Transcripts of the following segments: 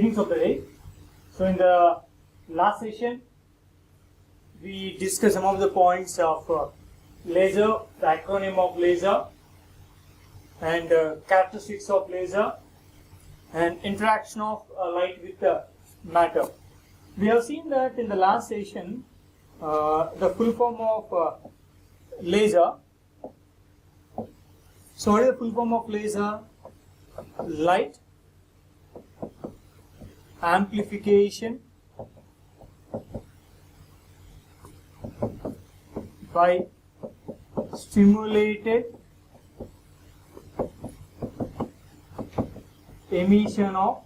beginnings of the day. So in the last session, we discussed some of the points of laser, the acronym of laser, and characteristics of laser, and interaction of light with the matter. We have seen that in the last session, the full form of laser. So what is the full form of laser? Light amplification by stimulated emission of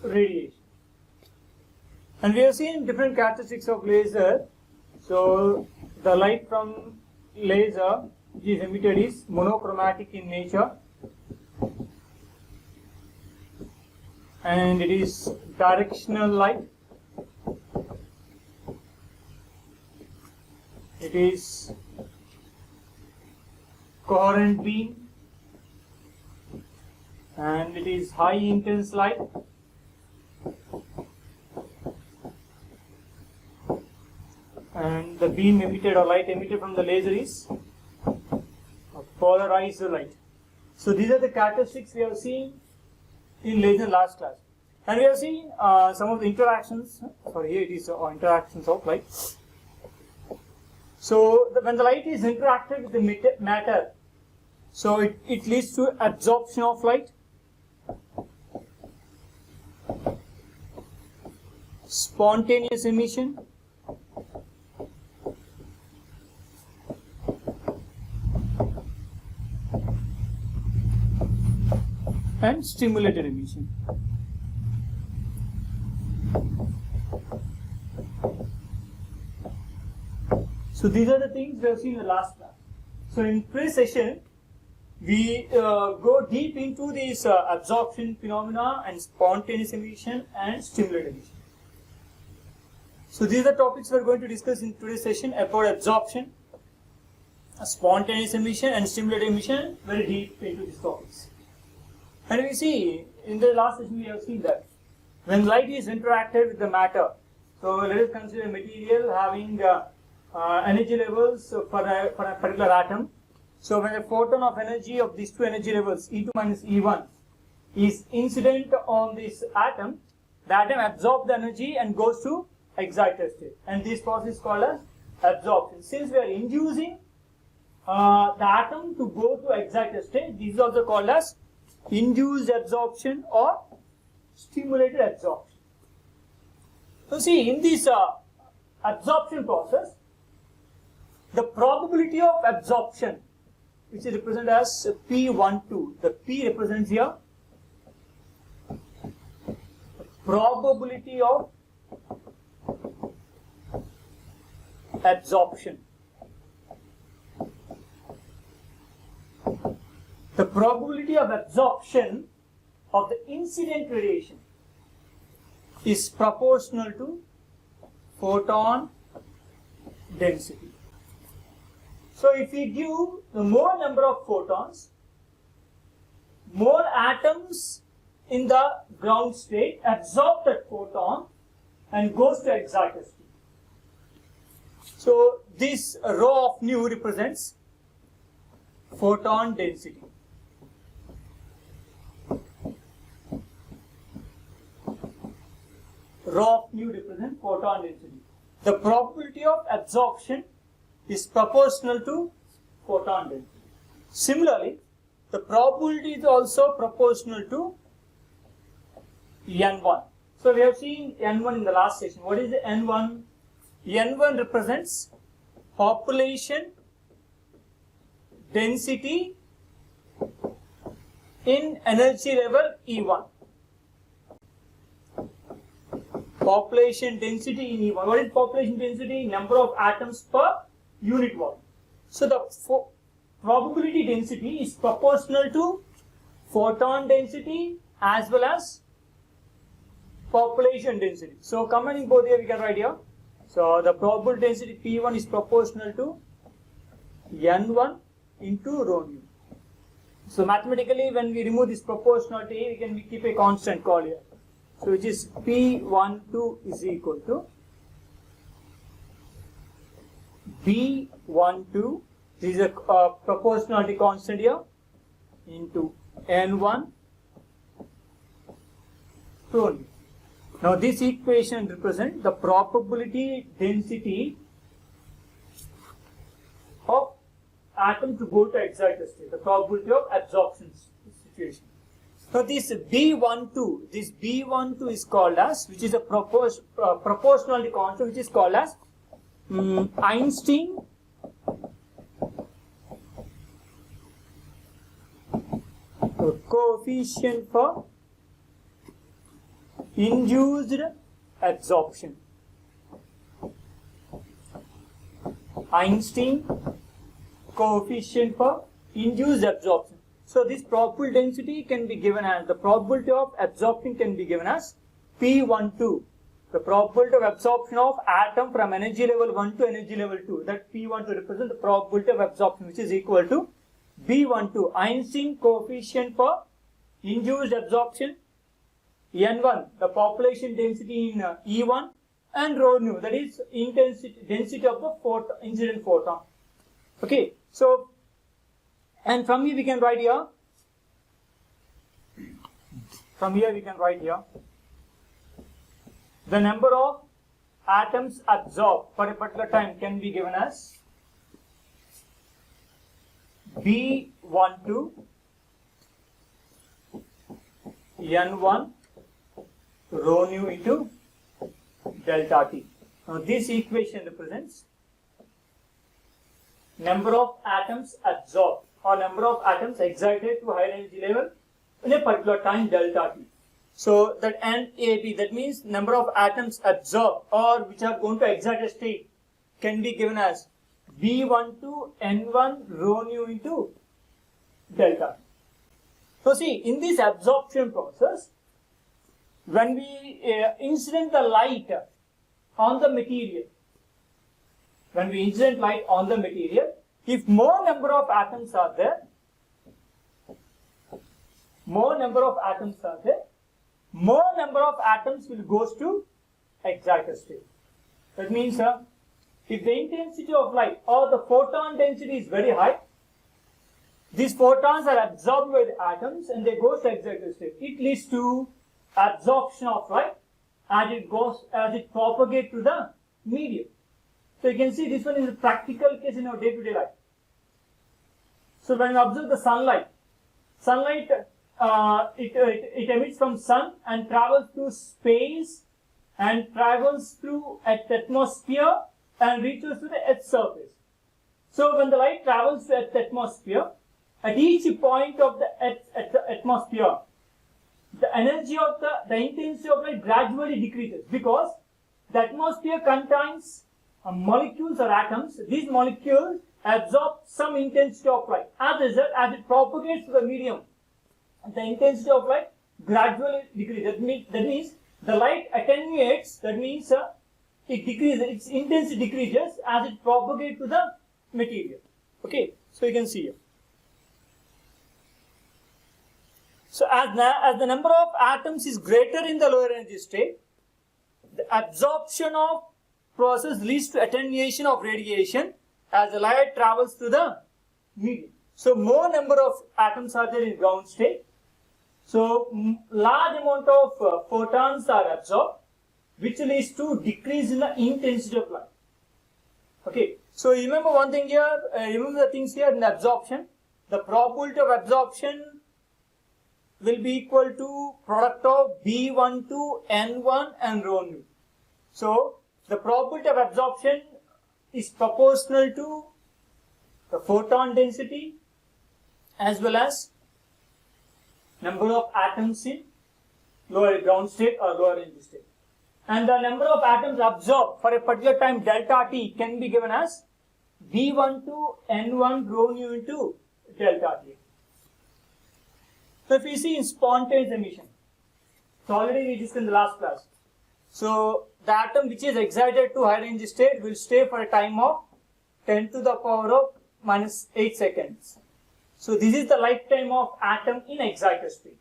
radiation. And we have seen different characteristics of laser. So the light from laser which is emitted is monochromatic in nature, and it is directional light. It is coherent beam, and it is high intense light. And the beam emitted or light emitted from the laser is polarized light. So these are the characteristics we have seen in laser last class. And we have seen some of the interactions. Sorry, here it is interactions of light. So when the light is interacted with the matter, so it leads to absorption of light, spontaneous emission, and stimulated emission. So these are the things we have seen in the last class. So in today's session, we go deep into these absorption phenomena and spontaneous emission and stimulated emission. So these are the topics we are going to discuss in today's session about absorption, spontaneous emission and stimulated emission, very deep into these topics. And we see, in the last session we have seen that when light is interacted with the matter, so let us consider a material having energy levels for a particular atom. So when a photon of energy of these two energy levels, E2 minus E1, is incident on this atom, the atom absorbs the energy and goes to excited state. And this process is called as absorption. Since we are inducing the atom to go to excited state, this is also called as induced absorption or stimulated absorption. So see, in this absorption process, the probability of absorption, which is represented as P12, the P represents here probability of absorption. The probability of absorption of the incident radiation is proportional to photon density. So if we give the more number of photons, more atoms in the ground state absorb that photon and goes to excited state. So this rho of nu represents photon density. Rho of nu represents photon density. The probability of absorption is proportional to photon density. Similarly, the probability is also proportional to N1. So we have seen N1 in the last session. What is the N1? N1 represents population density in energy level E1. Population density in E1. What is population density? Number of atoms per unit volume. So the probability density is proportional to photon density as well as population density. So combining both here we can write here. So the probability density P1 is proportional to N1 into rho nu. So mathematically, when we remove this proportionality, we can keep a constant called here. So which is P12 is equal to B12, this is a proportionality constant here, into N1 rho. Now this equation represents the probability density of atom to go to excited state, the probability of absorption situation. So this B12 is called as, which is a proportionality constant, which is called as Einstein coefficient for induced absorption. Einstein coefficient for induced absorption. So this probable density can be given as, the probability of absorption can be given as P12. The probability of absorption of atom from energy level 1 to energy level 2. That P12 represents the probability of absorption, which is equal to B12. Einstein coefficient for induced absorption, N1, the population density in E1, and rho nu, that is density of the incident photon. Okay, so, and from here we can write here, the number of atoms absorbed for a particular time can be given as B12 N1 rho nu into delta T. Now this equation represents number of atoms absorbed or number of atoms excited to higher energy level in a particular time delta T. So that NAB, that means number of atoms absorbed or which are going to excited state, can be given as B12 N1 rho nu into delta T. So see, in this absorption process, when we incident the light on the material, if more number of atoms are there, more number of atoms will goes to excited state. That means if the intensity of light or the photon density is very high, these photons are absorbed by the atoms and they go to excited state. It leads to absorption of light as it propagates to the medium. So you can see this one is a practical case in our day-to-day life. So when we observe the sunlight it emits from sun and travels through space and travels through atmosphere and reaches to the Earth's surface. So when the light travels to Earth's atmosphere, at each point of the atmosphere, the energy of the intensity of light gradually decreases because the atmosphere contains molecules or atoms. These molecules absorb some intensity of light. As a result, as it propagates to the medium, the intensity of light gradually decreases. That means the light attenuates. That means it decreases. Its intensity decreases as it propagates to the material. Okay, so you can see here. So as the number of atoms is greater in the lower energy state, the absorption of process leads to attenuation of radiation as the light travels through the medium. So more number of atoms are there in ground state. So large amount of photons are absorbed, which leads to decrease in the intensity of light. Okay. So remember one thing here. Remember the things here in the absorption. The probability of absorption will be equal to product of B12 N1 and rho nu. So the probability of absorption is proportional to the photon density as well as number of atoms in lower ground state or lower energy state. And the number of atoms absorbed for a particular time delta T can be given as B12 N1 rho nu into delta T. So if we see in spontaneous emission, so already we discussed in the last class. So the atom which is excited to higher energy state will stay for a time of 10 to the power of -8 seconds. So this is the lifetime of atom in excited state.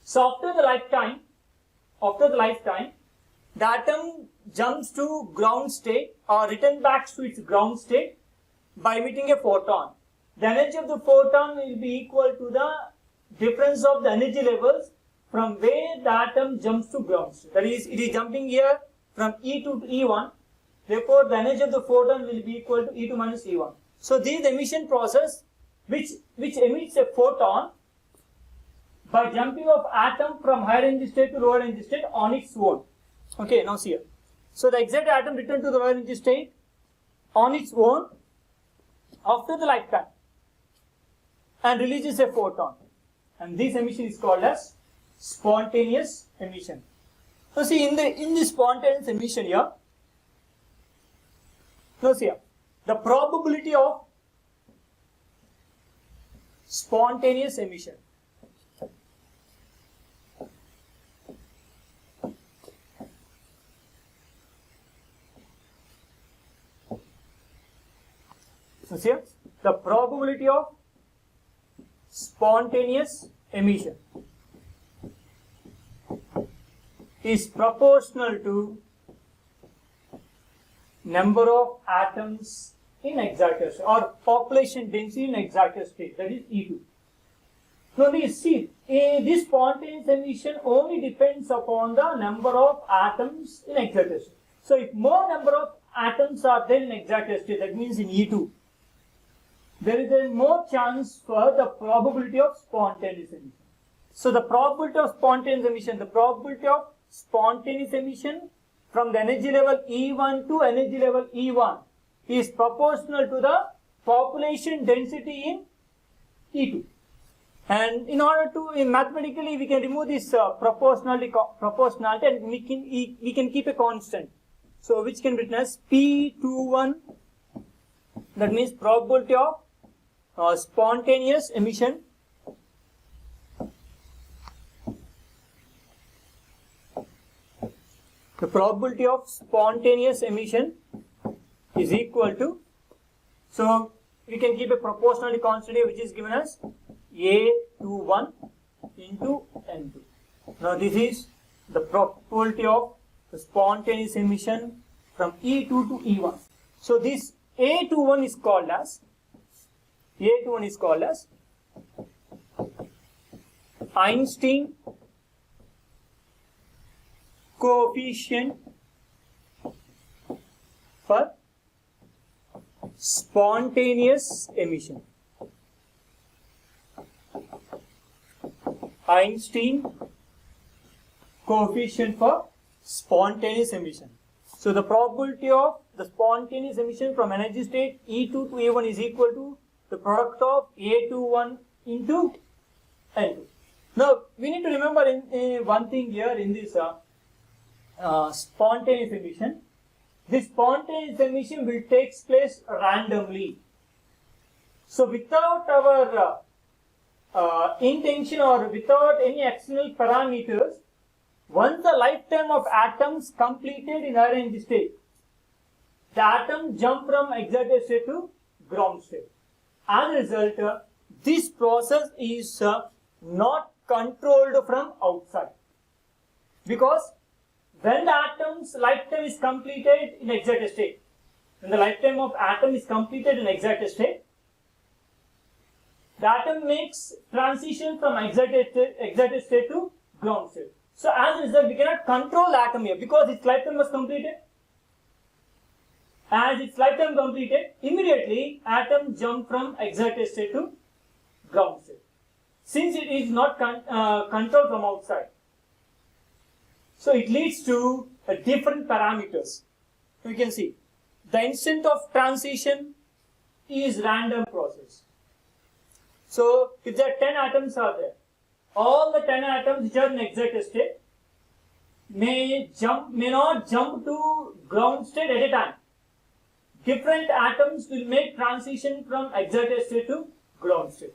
So after the lifetime, the atom jumps to ground state or returns back to its ground state by emitting a photon. The energy of the photon will be equal to the difference of the energy levels from where the atom jumps to ground state. That is, it is jumping here from E2 to E1. Therefore, the energy of the photon will be equal to E2 minus E1. So this is the emission process which emits a photon by jumping of atom from higher energy state to lower energy state on its own. Okay, now see here. So the excited atom returns to the lower energy state on its own after the lifetime and releases a photon. And this emission is called as spontaneous emission. So see, in the spontaneous emission here, now see here, the probability of spontaneous emission. So see here, the probability of spontaneous emission is proportional to number of atoms in excited state or population density in excited state, that is E2. Now this spontaneous emission only depends upon the number of atoms in excited state. So if more number of atoms are there in excited state, that means in E2, there is a more chance for the probability of spontaneous emission. So the probability of spontaneous emission from the energy level E1 to energy level E1 is proportional to the population density in E2. And in order to, mathematically, we can remove this proportionality and we can keep a constant. So which can be written as P21, that means probability of spontaneous emission the probability of spontaneous emission is equal to, so we can keep a proportionality constant here, which is given as A21 into N2. Now this is the probability of the spontaneous emission from E2 to E1. So this A21 is called as Einstein coefficient for spontaneous emission. Einstein coefficient for spontaneous emission. So the probability of the spontaneous emission from energy state E2 to A1 is equal to the product of A21 into N2. Now we need to remember in one thing here in this spontaneous emission. This spontaneous emission will take place randomly. So without our intention or without any external parameters, once the lifetime of atoms completed in higher energy state, the atom jump from excited state to ground state. As a result, this process is not controlled from outside, because when the atom's lifetime is completed in excited state, when the lifetime of atom is completed in excited state, the atom makes transition from excited state to ground state. So as a result, we cannot control the atom here because its lifetime was completed. As its lifetime completed, immediately atom jump from excited state to ground state, since it is not controlled from outside. So it leads to different parameters. You can see the instant of transition is random process. So if there are 10 atoms are there, all the 10 atoms which are in excited state may not jump to ground state at a time. Different atoms will make transition from excited state to ground state.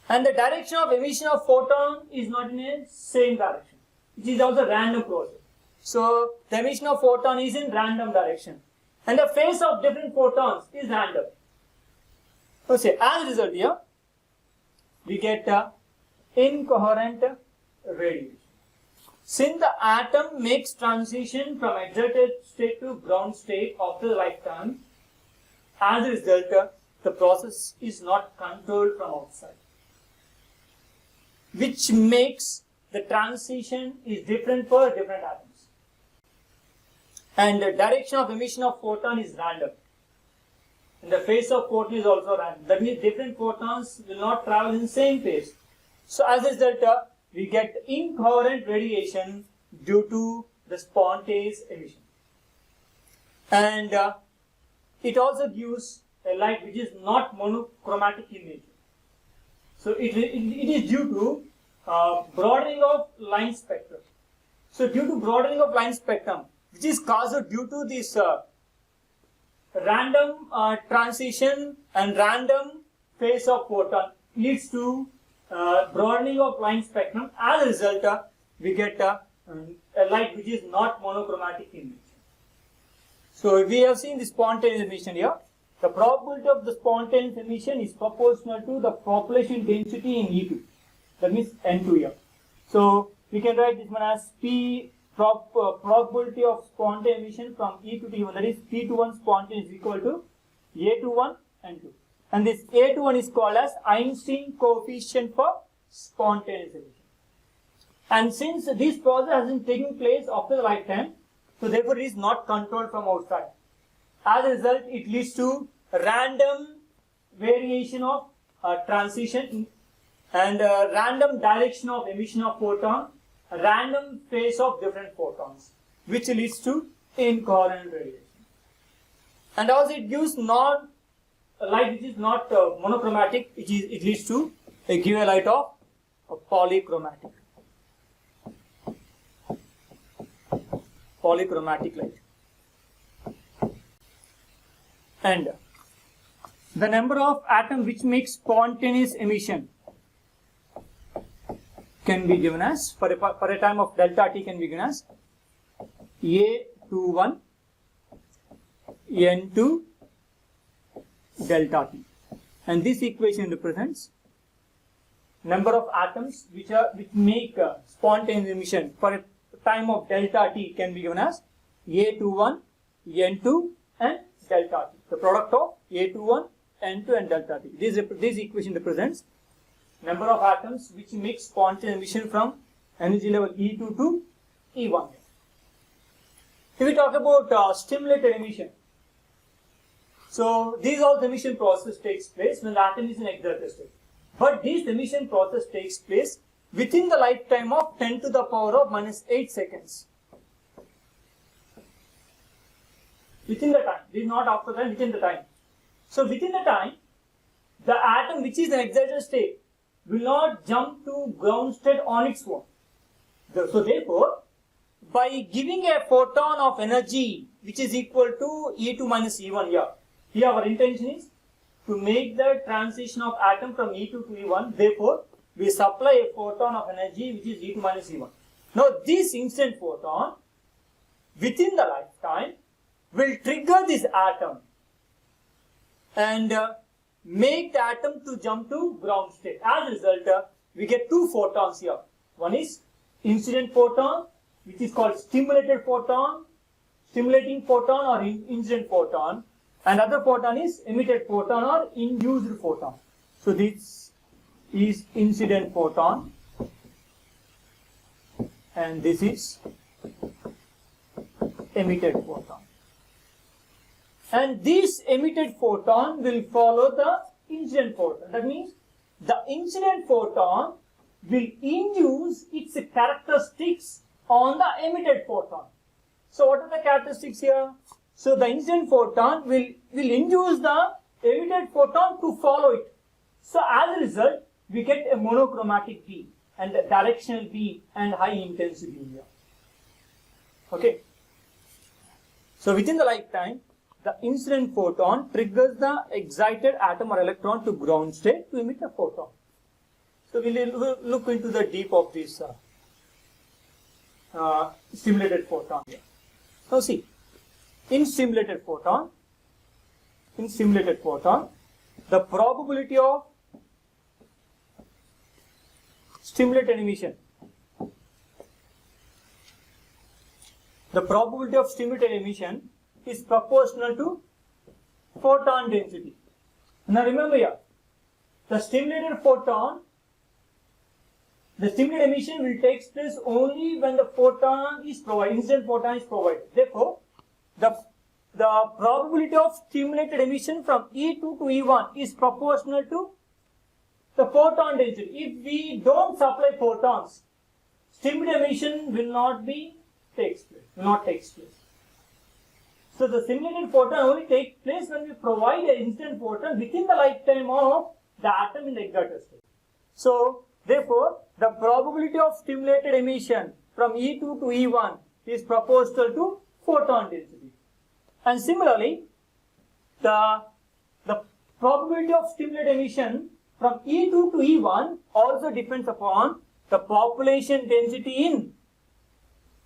And the direction of emission of photon is not in a same direction. It is also random process. So the emission of photon is in random direction. And the phase of different photons is random. So say as a result here, we get incoherent radiation. Since the atom makes transition from excited state to ground state after the lifetime, as a result, the process is not controlled from outside, which makes the transition is different for different atoms. And the direction of emission of photon is random. And the phase of photon is also random. That means different photons will not travel in the same phase. So as a result, we get incoherent radiation due to the spontaneous emission. And it also gives a light which is not monochromatic in nature. So it is due to broadening of line spectrum. So due to broadening of line spectrum, which is caused due to this random transition and random phase of photon, leads to broadening of line spectrum. As a result, we get a light which is not monochromatic in nature. So we have seen the spontaneous emission here. The probability of the spontaneous emission is proportional to the population density in E2. That means N2 here. So we can write this one as P probability of spontaneous emission from E2 to E1. That is P21 spontaneous is equal to A21 N2. And this A21 is called as Einstein coefficient for spontaneous emission. And since this process has been taking place after the lifetime, so therefore it is not controlled from outside. As a result, it leads to random variation of transition and random direction of emission of photon, random phase of different photons, which leads to incoherent radiation. And also it gives not a light which is not monochromatic, it leads to a given light of polychromatic. Polychromatic light. And the number of atoms which make spontaneous emission can be given as, for a time of delta t, can be given as A21 N2 delta t. And this equation represents number of atoms which make spontaneous emission for a time of delta t can be given as A21 N2 and delta t. The product of A21, N2 and delta t. This equation represents number of atoms which make spontaneous emission from energy level E2 to E1. If we talk about stimulated emission, so these all the emission process takes place when the atom is in excited state. But this emission process takes place within the lifetime of 10 to the power of minus 8 seconds. Within the time, this is not after time, within the time. So within the time, the atom which is in excited state will not jump to ground state on its own. So therefore, by giving a photon of energy which is equal to E2 minus E1 here our intention is to make the transition of atom from E2 to E1. Therefore, we supply a photon of energy which is E2 minus E1. Now this incident photon within the lifetime will trigger this atom and make the atom to jump to ground state. As a result, we get two photons here. One is incident photon, which is called stimulated photon, stimulating photon or incident photon, and other photon is emitted photon or induced photon. So this is incident photon and this is emitted photon. And this emitted photon will follow the incident photon. That means the incident photon will induce its characteristics on the emitted photon. So what are the characteristics here? So the incident photon will induce the emitted photon to follow it. So as a result, we get a monochromatic beam and a directional beam and high intensity beam here. Okay. So within the lifetime, the incident photon triggers the excited atom or electron to ground state to emit a photon. So we will look into the deep of this stimulated photon here. Now see, in stimulated photon, the probability of stimulated emission. The probability of stimulated emission is proportional to photon density. Now remember here, the stimulated emission will take place only when the photon is provided, incident photon is provided. Therefore, the probability of stimulated emission from E2 to E1 is proportional to the photon density. If we don't supply photons, stimulated emission will not take place. So the stimulated photon only takes place when we provide an incident photon within the lifetime of the atom in the excited state. So therefore, the probability of stimulated emission from E2 to E1 is proportional to photon density. And similarly, the probability of stimulated emission from E2 to E1 also depends upon the population density in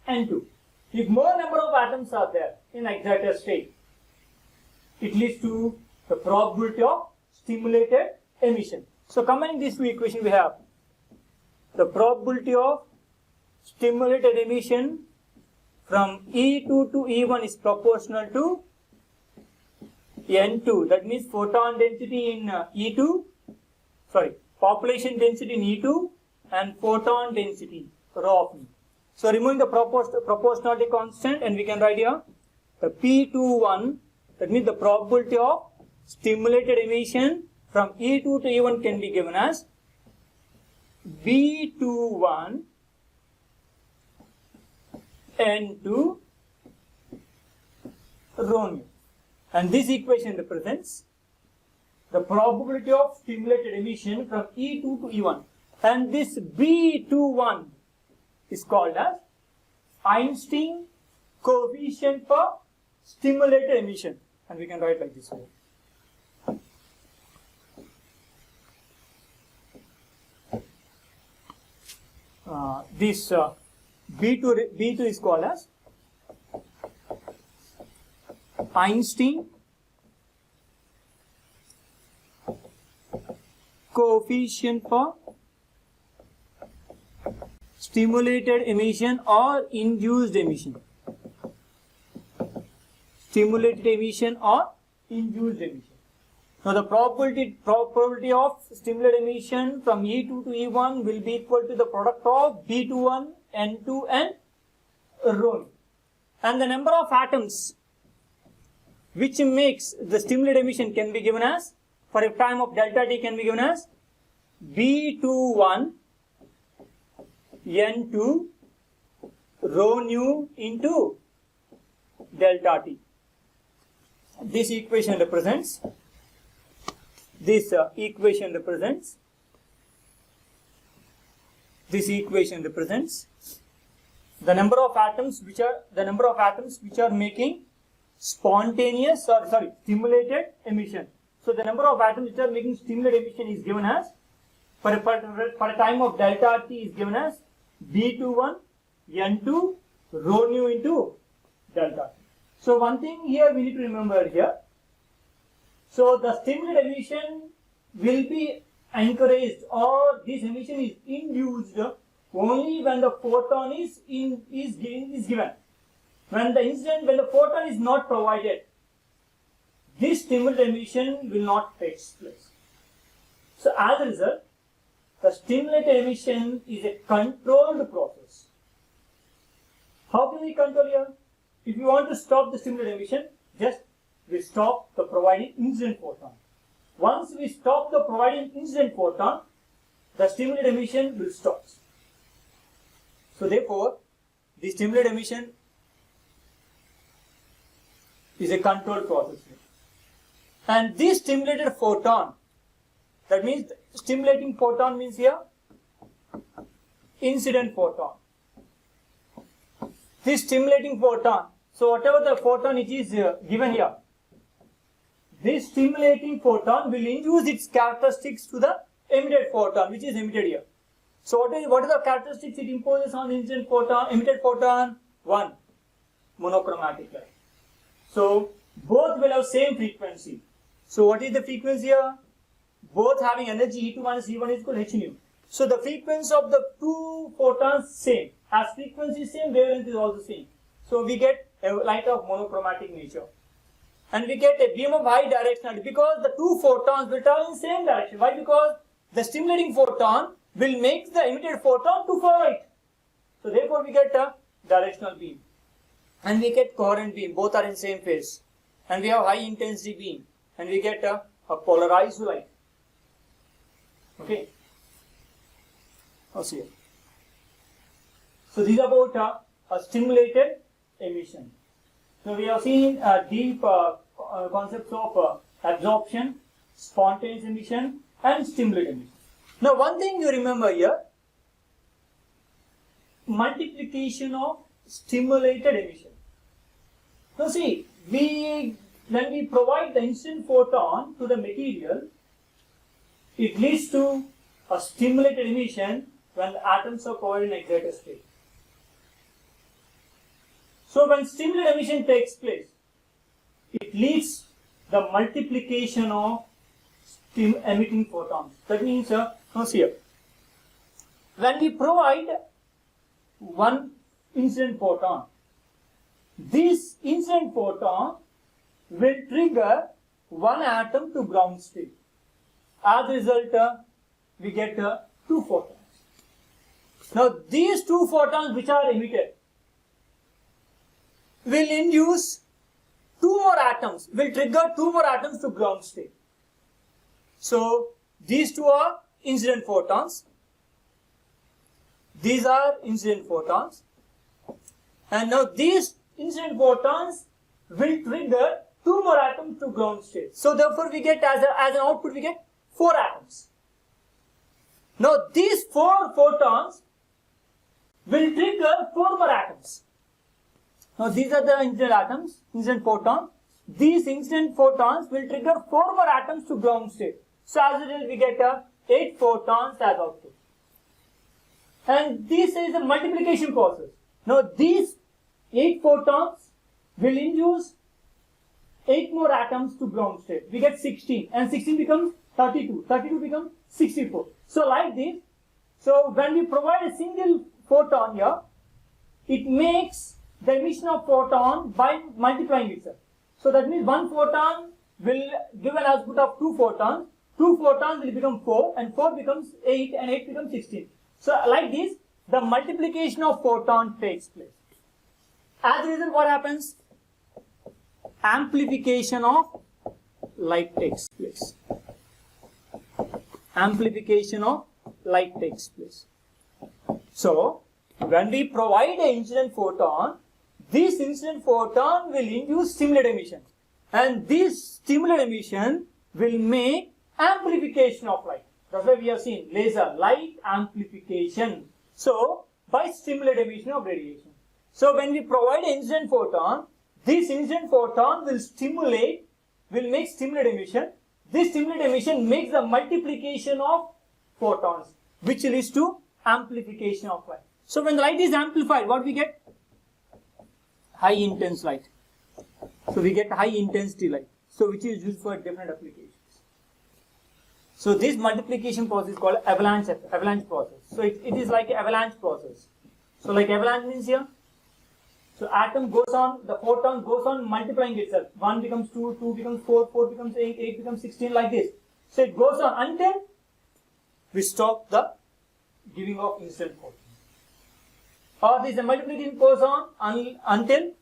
N2. If more number of atoms are there in excited state, it leads to the probability of stimulated emission. So combining these two equations, we have the probability of stimulated emission from E2 to E1 is proportional to N2. That means photon density in population density in E2 and photon density rho of E. So removing the proportionality constant, and we can write here the P21, that means the probability of stimulated emission from E2 to E1 can be given as B21 N2 rho nu. And this equation represents the probability of stimulated emission from E2 to E1. And this B21 is called as Einstein coefficient for stimulated emission, and we can write like this way. This B2 is called as Einstein coefficient for stimulated emission or induced emission. Stimulated emission or induced emission. Now the probability of stimulated emission from E2 to E1 will be equal to the product of B21, N2 and rho nu. And the number of atoms which makes the stimulated emission can be given as, for a time of delta t, can be given as B21 N2 rho nu into delta t. This equation represents the number of atoms which are making stimulated emission. So the number of atoms which are making stimulated emission is given as, for a time of delta t, is given as B21 N2 rho nu into delta t. So one thing here we need to remember here. So the stimulated emission will be encouraged, or this emission is induced only when the photon is given. When the photon is not provided, this stimulated emission will not take place. So as a result, the stimulated emission is a controlled process. How can we control here? If you want to stop the stimulated emission, just we stop the providing incident photon. Once we stop the providing incident photon, the stimulated emission will stop. So therefore, the stimulated emission is a controlled process. And this stimulated photon, that means stimulating photon means here incident photon. This stimulating photon, so whatever the photon it is given here, this stimulating photon will induce its characteristics to the emitted photon, which is emitted here. So what are the characteristics it imposes on the incident photon, emitted photon? 1, monochromatic light. So both will have same frequency. So what is the frequency here? Both having energy E2 minus E1 is equal to h nu. So the frequency of the two photons same. As frequency is same, wavelength is also same. So we get a light of monochromatic nature. And we get a beam of high directionality because the two photons will travel in same direction. Why? Because the stimulating photon will make the emitted photon to far right. So therefore we get a directional beam. And we get coherent beam. Both are in same phase. And we have high intensity beam. And we get a polarized light. Okay. Now see here. So this is about a stimulated emission. So we have seen deep concepts of absorption, spontaneous emission and stimulated emission. Now one thing you remember here, multiplication of stimulated emission. Now see, when we provide the incident photon to the material, it leads to a stimulated emission when the atoms are covered in excited state. So when stimulated emission takes place, it leads the multiplication of emitting photons. That means, now see here, when we provide one incident photon, this incident photon will trigger one atom to ground state. As a result, we get two photons. Now these two photons which are emitted will induce two more atoms, will trigger two more atoms to ground state. So these two are incident photons. These are incident photons. And now these incident photons will trigger two more atoms to ground state. So therefore we get as an output we get four atoms. Now these four photons will trigger four more atoms. Now these are the incident atoms, incident photons. These incident photons will trigger four more atoms to ground state. So as a result we get 8 photons as output. And this is a multiplication process. Now these 8 photons will induce 8 more atoms to ground state. We get 16 and 16 becomes 32. 32 becomes 64. So like this, so when we provide a single photon here, it makes the emission of photon by multiplying itself. So that means one photon will give an output of 2 photons. 2 photons will become 4 and 4 becomes 8 and 8 becomes 16. So like this, the multiplication of photon takes place. As a result, what happens? Amplification of light takes place. Amplification of light takes place. So, when we provide an incident photon, this incident photon will induce stimulated emission. And this stimulated emission will make amplification of light. That's why we have seen laser light amplification. So, by stimulated emission of radiation. So, when we provide an incident photon, this incident photon will make stimulated emission. This stimulated emission makes the multiplication of photons, which leads to amplification of light. So, when the light is amplified, what we get? High intense light. So, we get high intensity light. So, which is used for different applications. So, this multiplication process is called avalanche process. So, it is like an avalanche process. So, like avalanche means here. So, atom goes on, the photon goes on multiplying itself. 1 becomes 2, 2 becomes 4, 4 becomes 8, 8 becomes 16 like this. So, it goes on until we stop the giving of incident photon. Or this multiplication goes on until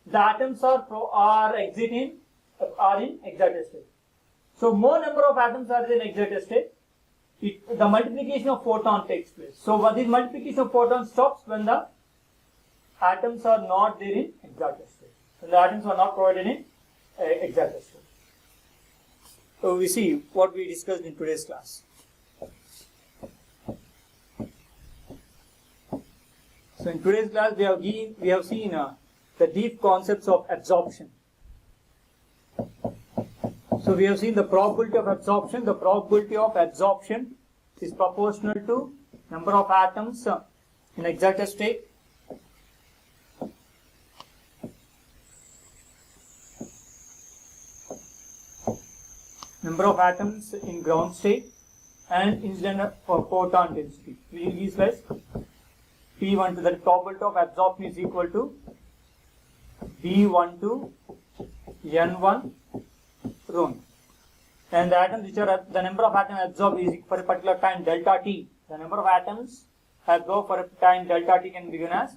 the atoms are in excited state. So, more number of atoms are in excited state, the multiplication of photon takes place. So, this multiplication of photon stops when the atoms are not there in excited state. When the atoms are not provided in excited state. So, we see what we discussed in today's class. So, in today's class we have seen the deep concepts of absorption. So, we have seen the probability of absorption. The probability of absorption is proportional to number of atoms in excited state. number of atoms in ground state, and incident photon density. We will use as P12, that probability of absorption is equal to B12 N1 rho. And the atoms which are the number of atoms absorbed is for a particular time delta t. The number of atoms absorbed for a time delta t can be given as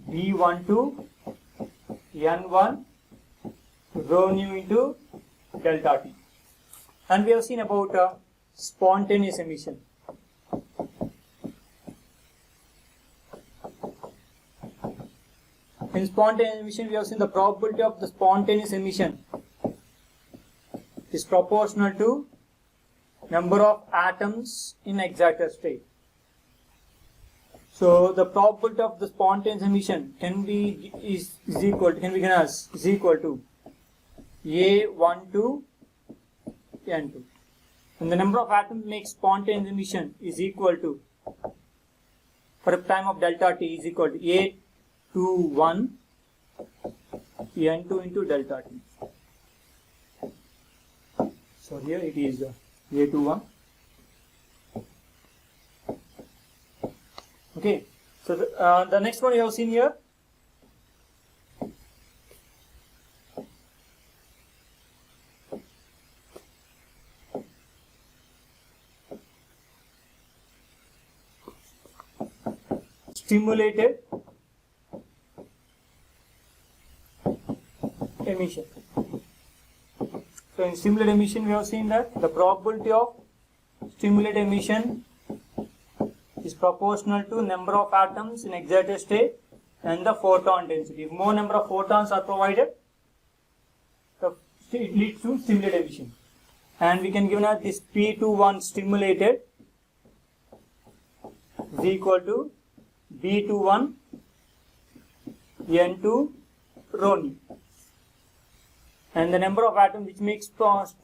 B12 N1 rho nu into delta t. And we have seen about spontaneous emission. In spontaneous emission, we have seen the probability of the spontaneous emission is proportional to number of atoms in excited state. So the probability of the spontaneous emission can be given as is equal to A12 N2. And the number of atoms makes spontaneous emission is equal to, for a time of delta t, is equal to A21 N2 into delta t. So here it is A21. Okay, so the next one you have seen here. Stimulated emission. So in stimulated emission, we have seen that the probability of stimulated emission is proportional to number of atoms in excited state and the photon density. If more number of photons are provided, it leads to stimulated emission. And we can give that this P21 stimulated is equal to B21 N2 rho nu. And the number of atoms which makes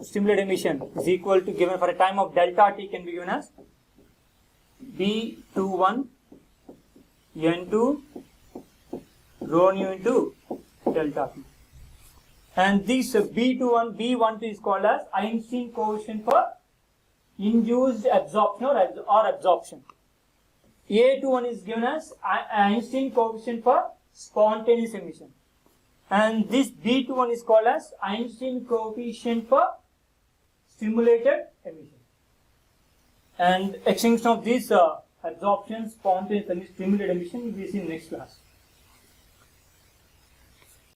stimulated emission is equal to, given for a time of delta t, can be given as B21 N2 rho nu into delta t. And this B12 is called as Einstein coefficient for induced absorption or absorption. A21 is given as Einstein coefficient for spontaneous emission. And this B21 is called as Einstein coefficient for stimulated emission. And extinction of these absorption, spontaneous and stimulated emission we will see in next class.